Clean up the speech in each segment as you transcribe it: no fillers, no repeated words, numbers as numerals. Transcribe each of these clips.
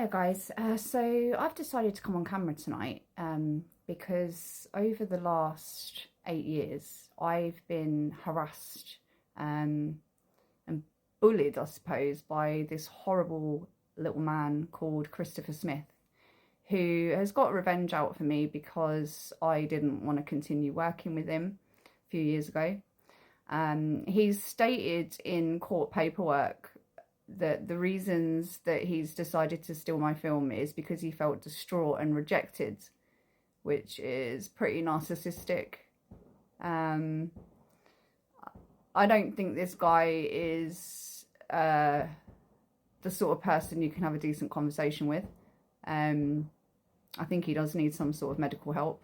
Hi guys, so I've decided to come on camera tonight because over the last 8 years I've been harassed and bullied, I suppose, by this horrible little man called Christopher Smith, who has got revenge out for me because I didn't want to continue working with him a few years ago. He's stated in court paperwork that the reasons that he's decided to steal my film is because he felt distraught and rejected, which is pretty narcissistic. I don't think this guy is the sort of person you can have a decent conversation with. I think he does need some sort of medical help.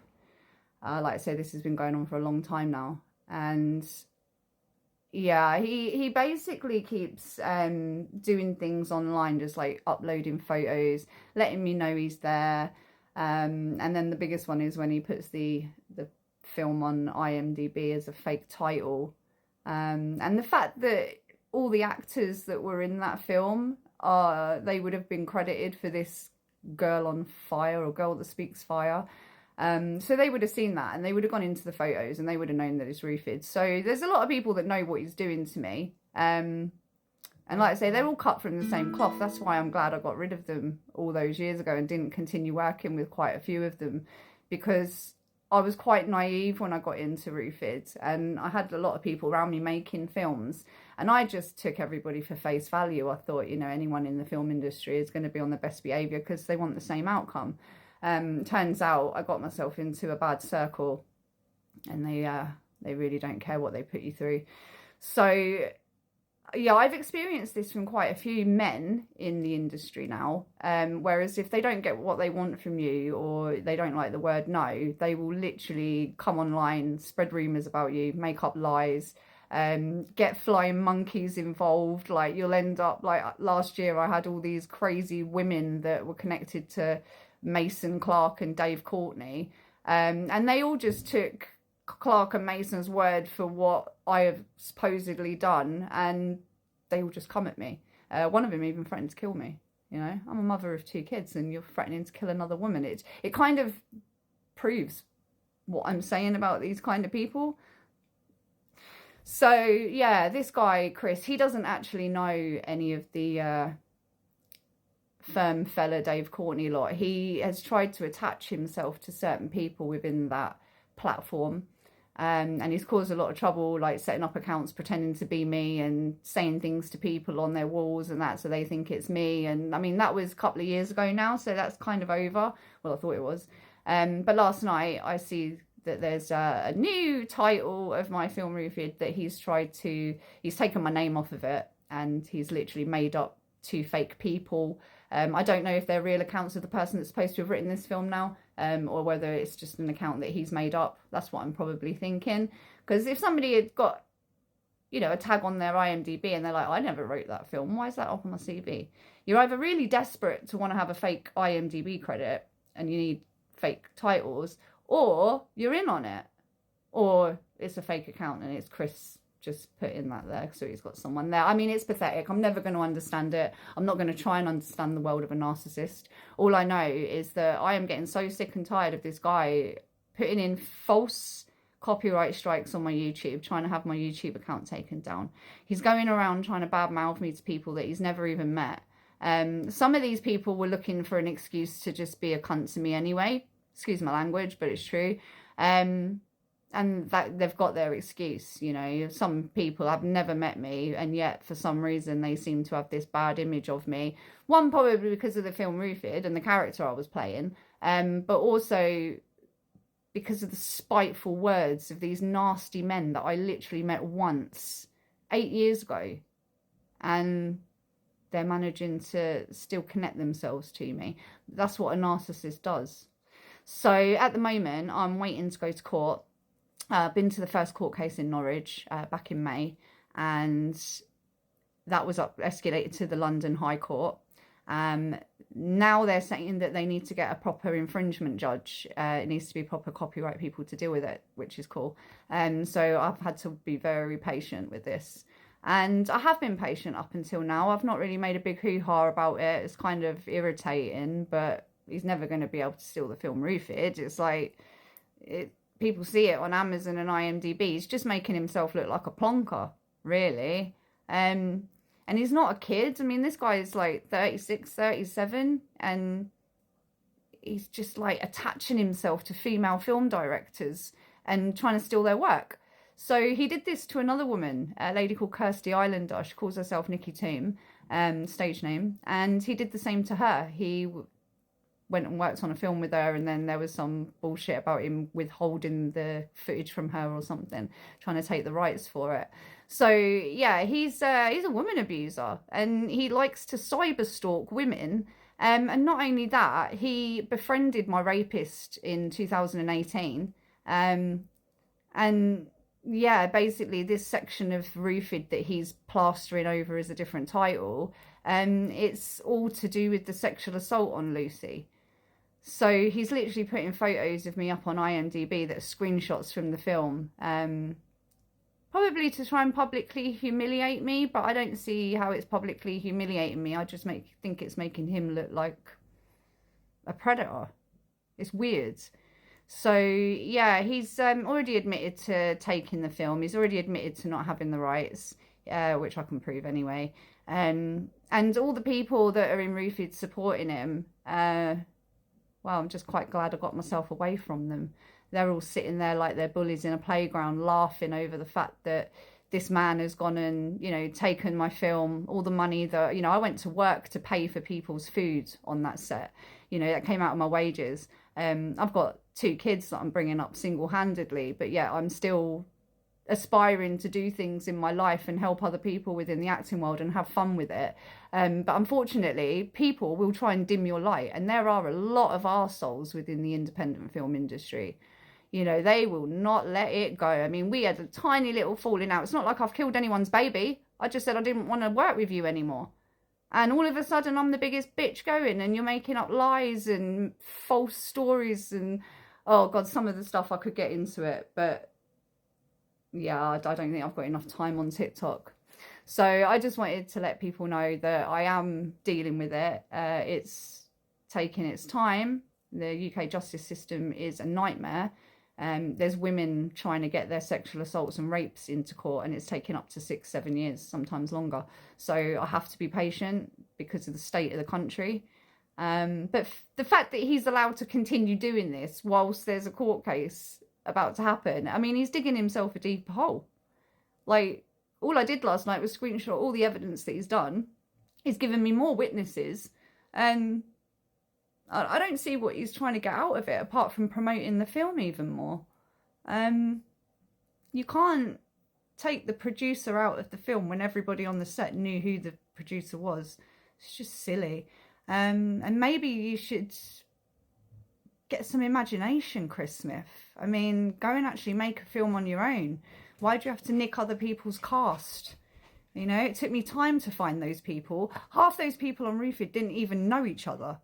Like I say, this has been going on for a long time now, and yeah, he basically keeps doing things online, just like uploading photos, letting me know he's there. And then the biggest one is when he puts the film on IMDb as a fake title. And the fact that all the actors that were in that film they would have been credited for this girl on fire, or girl that speaks fire. So they would have seen that and they would have gone into the photos and they would have known that it's Rufid. So there's a lot of people that know what he's doing to me. And like I say, they're all cut from the same cloth. That's why I'm glad I got rid of them all those years ago and didn't continue working with quite a few of them, because I was quite naive when I got into Rufid, and I had a lot of people around me making films, and I just took everybody for face value. I thought, you know, anyone in the film industry is going to be on their best behaviour because they want the same outcome. Turns out I got myself into a bad circle, and they really don't care what they put you through. So yeah, I've experienced this from quite a few men in the industry now. Whereas if they don't get what they want from you, or they don't like the word no, they will literally come online, spread rumours about you, make up lies, get flying monkeys involved. Like, you'll end up like last year I had all these crazy women that were connected to Mason Clark and Dave Courtney, and they all just took Clark and Mason's word for what I have supposedly done, and they will just come at me. One of them even threatened to kill me. You know, I'm a mother of 2 kids and you're threatening to kill another woman. It kind of proves what I'm saying about these kind of people. So yeah, this guy Chris, he doesn't actually know any of the firm fella Dave Courtney lot. He has tried to attach himself to certain people within that platform, and he's caused a lot of trouble, like setting up accounts pretending to be me and saying things to people on their walls and that, so they think it's me. And I mean, that was a couple of years ago now, so that's kind of over. Well, I thought it was. But last night I see that there's a new title of my film Rufid that he's taken my name off of it, and he's literally made up 2 fake people. I don't know if they're real accounts of the person that's supposed to have written this film now, or whether it's just an account that he's made up. That's what I'm probably thinking. Because if somebody had got, you know, a tag on their IMDb and they're like, I never wrote that film, why is that up on my CV? You're either really desperate to want to have a fake IMDb credit and you need fake titles, or you're in on it, or it's a fake account and it's Chris just put in that there so he's got someone there. I mean, it's pathetic. I'm never going to understand it. I'm not going to try and understand the world of a narcissist. All I know is that I am getting so sick and tired of this guy putting in false copyright strikes on my YouTube, trying to have my YouTube account taken down. He's going around trying to badmouth me to people that he's never even met. Some of these people were looking for an excuse to just be a cunt to me anyway. Excuse my language, but it's true. And that they've got their excuse, you know. Some people have never met me, and yet for some reason they seem to have this bad image of me. One, probably because of the film Rufid and the character I was playing, but also because of the spiteful words of these nasty men that I literally met once 8 years ago, and they're managing to still connect themselves to me. That's what a narcissist does. So at the moment, I'm waiting to go to court. Been to the first court case in Norwich back in May, and that was escalated to the London High Court. Now they're saying that they need to get a proper infringement judge. It needs to be proper copyright people to deal with it, which is cool. So I've had to be very patient with this. And I have been patient up until now. I've not really made a big hoo-ha about it. It's kind of irritating, but he's never going to be able to steal the film Rooted. It's like, people see it on Amazon and IMDb. He's just making himself look like a plonker, really. And he's not a kid. I mean, this guy is like 36, 37, and he's just like attaching himself to female film directors and trying to steal their work. So he did this to another woman, a lady called Kirsty Islander. She calls herself Nikki Toom, stage name. And he did the same to her. He went and worked on a film with her, and then there was some bullshit about him withholding the footage from her or something, trying to take the rights for it. So yeah, he's a woman abuser, and he likes to cyber stalk women. And not only that, he befriended my rapist in 2018. And yeah, basically this section of Rooted that he's plastering over as a different title, it's all to do with the sexual assault on Lucy. So he's literally putting photos of me up on IMDb that are screenshots from the film, probably to try and publicly humiliate me, but I don't see how it's publicly humiliating me. I just think it's making him look like a predator. It's weird. So yeah, he's already admitted to taking the film. He's already admitted to not having the rights, which I can prove anyway. And all the people that are in Rooted supporting him, well, I'm just quite glad I got myself away from them. They're all sitting there like they're bullies in a playground, laughing over the fact that this man has gone and, you know, taken my film, all the money that, you know, I went to work to pay for people's food on that set. You know, that came out of my wages. I've got 2 kids that I'm bringing up single-handedly, but yeah, I'm still aspiring to do things in my life and help other people within the acting world and have fun with it. But unfortunately, people will try and dim your light, and there are a lot of arseholes within the independent film industry. You know, they will not let it go. I mean, we had a tiny little falling out. It's not like I've killed anyone's baby. I just said I didn't want to work with you anymore. And all of a sudden, I'm the biggest bitch going, and you're making up lies and false stories. And, oh, God, some of the stuff I could get into it. But, yeah, I don't think I've got enough time on TikTok. So I just wanted to let people know that I am dealing with it. It's taking its time. The UK justice system is a nightmare. There's women trying to get their sexual assaults and rapes into court, and it's taking up to 6-7 years, sometimes longer. So I have to be patient because of the state of the country. But the fact that he's allowed to continue doing this whilst there's a court case about to happen, I mean, he's digging himself a deeper hole. Like, all I did last night was screenshot all the evidence that he's done. He's given me more witnesses, and I don't see what he's trying to get out of it apart from promoting the film even more. You can't take the producer out of the film when everybody on the set knew who the producer was. It's just silly. And maybe you should get some imagination, Chris Smith. I mean, go and actually make a film on your own. Why do you have to nick other people's cast? You know, it took me time to find those people. Half those people on Rooted didn't even know each other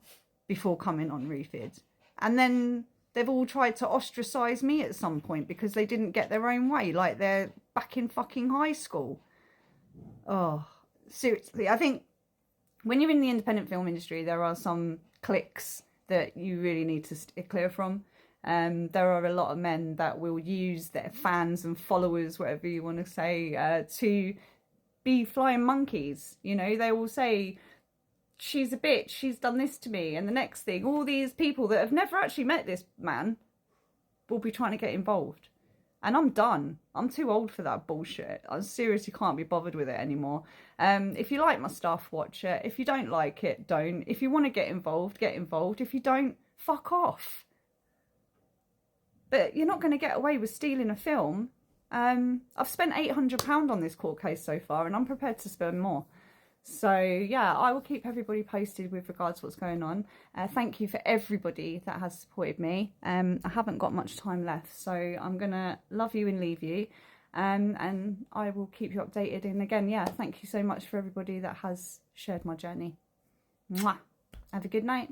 before coming on Rooted. And then they've all tried to ostracize me at some point because they didn't get their own way, like they're back in fucking high school. Oh, seriously, I think when you're in the independent film industry, there are some cliques that you really need to steer clear from. There are a lot of men that will use their fans and followers, whatever you want to say, to be flying monkeys. You know, they will say, she's a bitch, she's done this to me, and the next thing, all these people that have never actually met this man will be trying to get involved. And I'm done. I'm too old for that bullshit. I seriously can't be bothered with it anymore. If you like my stuff, watch it. If you don't like it, don't. If you want to get involved, get involved. If you don't, fuck off. But you're not going to get away with stealing a film. I've spent £800 on this court case so far, and I'm prepared to spend more. So yeah, I will keep everybody posted with regards to what's going on. Thank you for everybody that has supported me. I haven't got much time left, so I'm gonna love you and leave you, and I will keep you updated. And again, yeah, thank you so much for everybody that has shared my journey. Mwah. Have a good night.